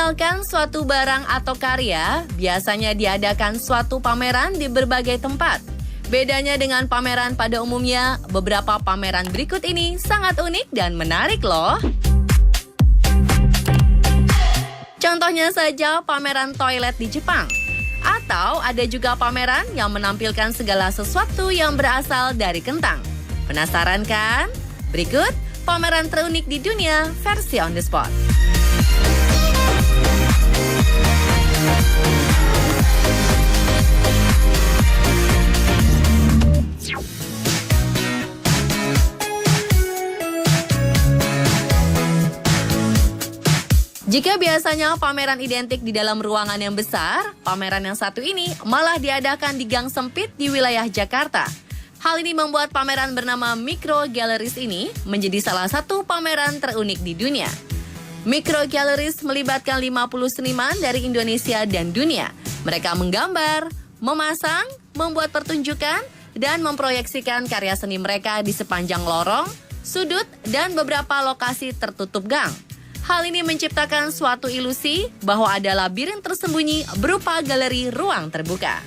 Mengenalkan suatu barang atau karya, biasanya diadakan suatu pameran di berbagai tempat. Bedanya dengan pameran pada umumnya, beberapa pameran berikut ini sangat unik dan menarik loh. Contohnya saja pameran toilet di Jepang. Atau ada juga pameran yang menampilkan segala sesuatu yang berasal dari kentang. Penasaran kan? Berikut pameran terunik di dunia versi on the spot. Jika biasanya pameran identik di dalam ruangan yang besar, pameran yang satu ini malah diadakan di gang sempit di wilayah Jakarta. Hal ini membuat pameran bernama Micro Galleries ini menjadi salah satu pameran terunik di dunia. Micro Galleries melibatkan 50 seniman dari Indonesia dan dunia. Mereka menggambar, memasang, membuat pertunjukan, dan memproyeksikan karya seni mereka di sepanjang lorong, sudut, dan beberapa lokasi tertutup gang. Hal ini menciptakan suatu ilusi bahwa ada labirin tersembunyi berupa galeri ruang terbuka.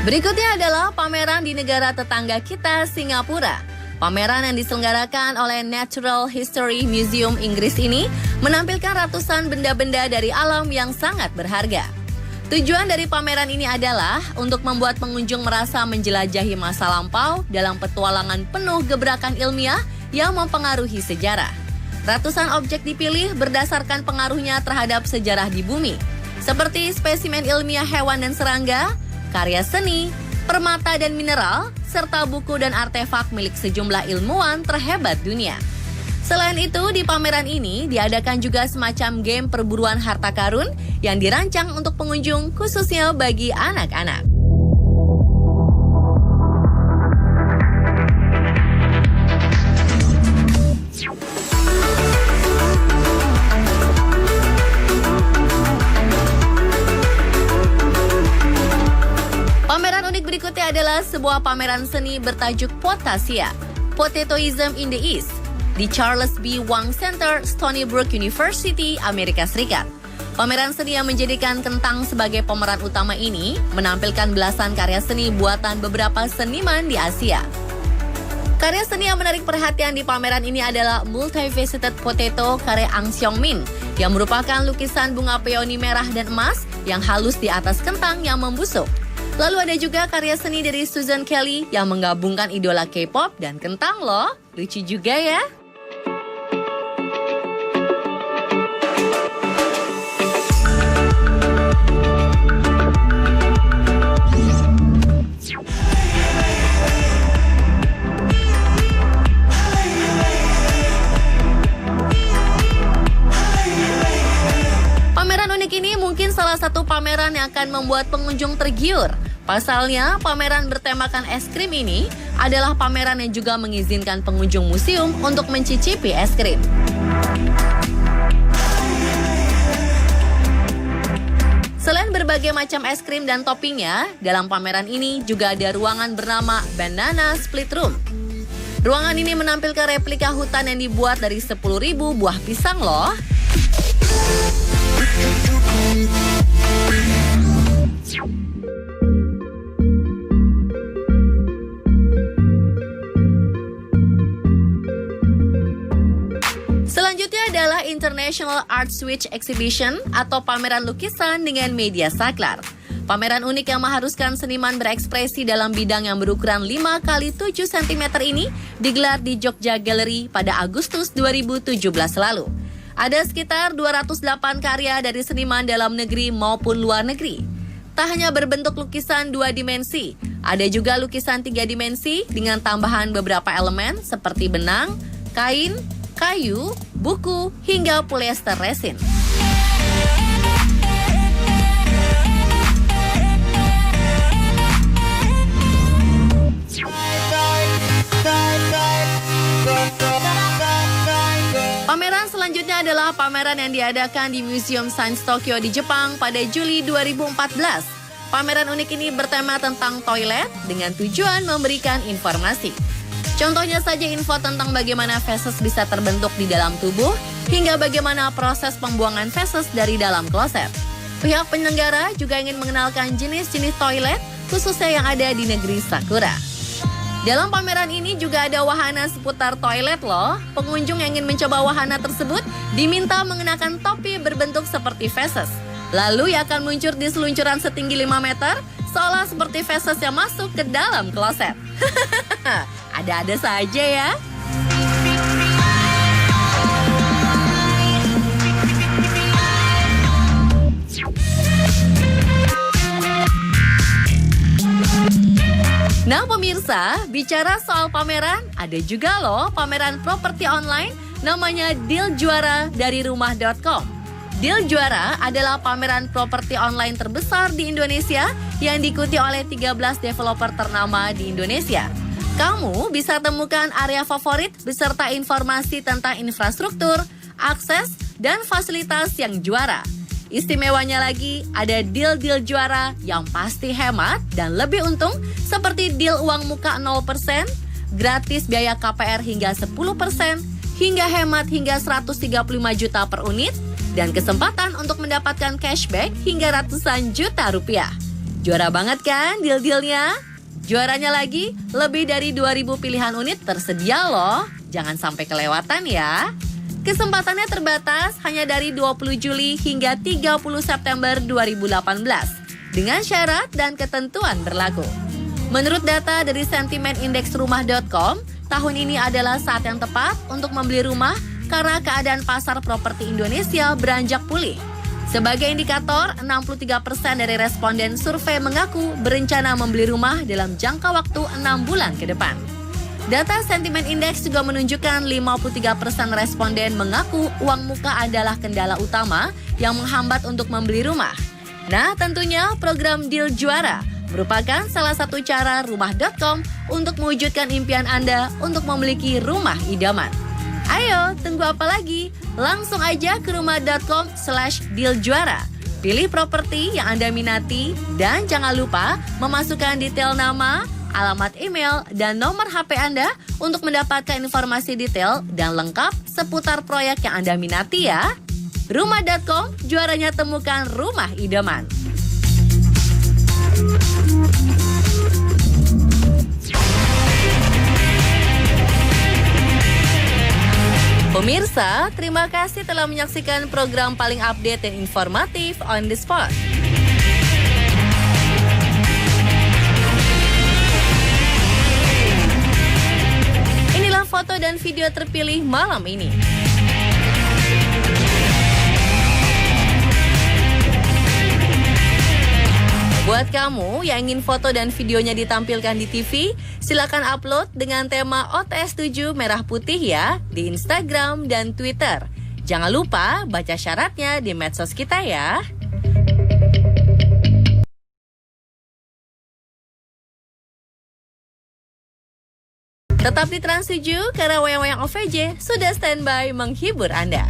Berikutnya adalah pameran di negara tetangga kita, Singapura. Pameran yang diselenggarakan oleh Natural History Museum Inggris ini menampilkan ratusan benda-benda dari alam yang sangat berharga. Tujuan dari pameran ini adalah untuk membuat pengunjung merasa menjelajahi masa lampau dalam petualangan penuh gebrakan ilmiah yang mempengaruhi sejarah. Ratusan objek dipilih berdasarkan pengaruhnya terhadap sejarah di bumi, seperti spesimen ilmiah hewan dan serangga, karya seni, permata dan mineral, serta buku dan artefak milik sejumlah ilmuwan terhebat dunia. Selain itu, di pameran ini diadakan juga semacam game perburuan harta karun yang dirancang untuk pengunjung khususnya bagi anak-anak. Berikutnya adalah sebuah pameran seni bertajuk Potasia, Potatoism in the East, di Charles B. Wang Center, Stony Brook University, Amerika Serikat. Pameran seni yang menjadikan kentang sebagai pemeran utama ini menampilkan belasan karya seni buatan beberapa seniman di Asia. Karya seni yang menarik perhatian di pameran ini adalah Multifaceted Potato karya Ang Seong Min, yang merupakan lukisan bunga peoni merah dan emas yang halus di atas kentang yang membusuk. Lalu ada juga karya seni dari Susan Kelly yang menggabungkan idola K-pop dan kentang loh. Lucu juga ya. Pameran unik ini mungkin salah satu pameran yang akan membuat pengunjung tergiur. Pasalnya, pameran bertemakan es krim ini adalah pameran yang juga mengizinkan pengunjung museum untuk mencicipi es krim. Selain berbagai macam es krim dan toppingnya, dalam pameran ini juga ada ruangan bernama Banana Split Room. Ruangan ini menampilkan replika hutan yang dibuat dari 10.000 buah pisang loh. Selanjutnya adalah International Art Switch Exhibition atau pameran lukisan dengan media saklar. Pameran unik yang mengharuskan seniman berekspresi dalam bidang yang berukuran 5x7 cm ini digelar di Jogja Gallery pada Agustus 2017 lalu. Ada sekitar 208 karya dari seniman dalam negeri maupun luar negeri. Tak hanya berbentuk lukisan 2 dimensi, ada juga lukisan 3 dimensi dengan tambahan beberapa elemen seperti benang, kain, kayu, buku, hingga polyester resin. Pameran selanjutnya adalah pameran yang diadakan di Museum Science Tokyo di Jepang pada Juli 2014. Pameran unik ini bertema tentang toilet dengan tujuan memberikan informasi. Contohnya saja info tentang bagaimana feses bisa terbentuk di dalam tubuh, hingga bagaimana proses pembuangan feses dari dalam kloset. Pihak penyelenggara juga ingin mengenalkan jenis-jenis toilet, khususnya yang ada di negeri Sakura. Dalam pameran ini juga ada wahana seputar toilet loh. Pengunjung yang ingin mencoba wahana tersebut diminta mengenakan topi berbentuk seperti feses. Lalu ia akan meluncur di seluncuran setinggi 5 meter, seolah seperti feses yang masuk ke dalam kloset. Ada-ada saja ya. Nah pemirsa, bicara soal pameran, ada juga loh pameran properti online namanya Deal Juara dari rumah.com. Deal Juara adalah pameran properti online terbesar di Indonesia yang diikuti oleh 13 developer ternama di Indonesia. Kamu bisa temukan area favorit beserta informasi tentang infrastruktur, akses, dan fasilitas yang juara. Istimewanya lagi, ada deal-deal juara yang pasti hemat dan lebih untung seperti deal uang muka 0%, gratis biaya KPR hingga 10%, hingga hemat hingga 135 juta per unit, dan kesempatan untuk mendapatkan cashback hingga ratusan juta rupiah. Juara banget kan deal-dealnya? Juaranya lagi, lebih dari 2.000 pilihan unit tersedia loh. Jangan sampai kelewatan ya. Kesempatannya terbatas hanya dari 20 Juli hingga 30 September 2018 dengan syarat dan ketentuan berlaku. Menurut data dari sentimen indeks rumah.com, tahun ini adalah saat yang tepat untuk membeli rumah karena keadaan pasar properti Indonesia beranjak pulih. Sebagai indikator, 63% dari responden survei mengaku berencana membeli rumah dalam jangka waktu 6 bulan ke depan. Data sentimen indeks juga menunjukkan 53% responden mengaku uang muka adalah kendala utama yang menghambat untuk membeli rumah. Nah, tentunya program Deal Juara merupakan salah satu cara rumah.com untuk mewujudkan impian Anda untuk memiliki rumah idaman. Ayo, tunggu apa lagi? Langsung aja ke rumah.com/dealjuara. Pilih properti yang Anda minati dan jangan lupa memasukkan detail nama, alamat email, dan nomor HP Anda untuk mendapatkan informasi detail dan lengkap seputar proyek yang Anda minati ya. Rumah.com, juaranya temukan rumah idaman. Pemirsa, terima kasih telah menyaksikan program paling update dan informatif On The Spot. Inilah foto dan video terpilih malam ini. Buat kamu yang ingin foto dan videonya ditampilkan di TV, silakan upload dengan tema OTS 7 merah putih ya di Instagram dan Twitter. Jangan lupa baca syaratnya di medsos kita ya. Tetap di Trans 7 karena Wayang-Wayang OVJ sudah standby menghibur Anda.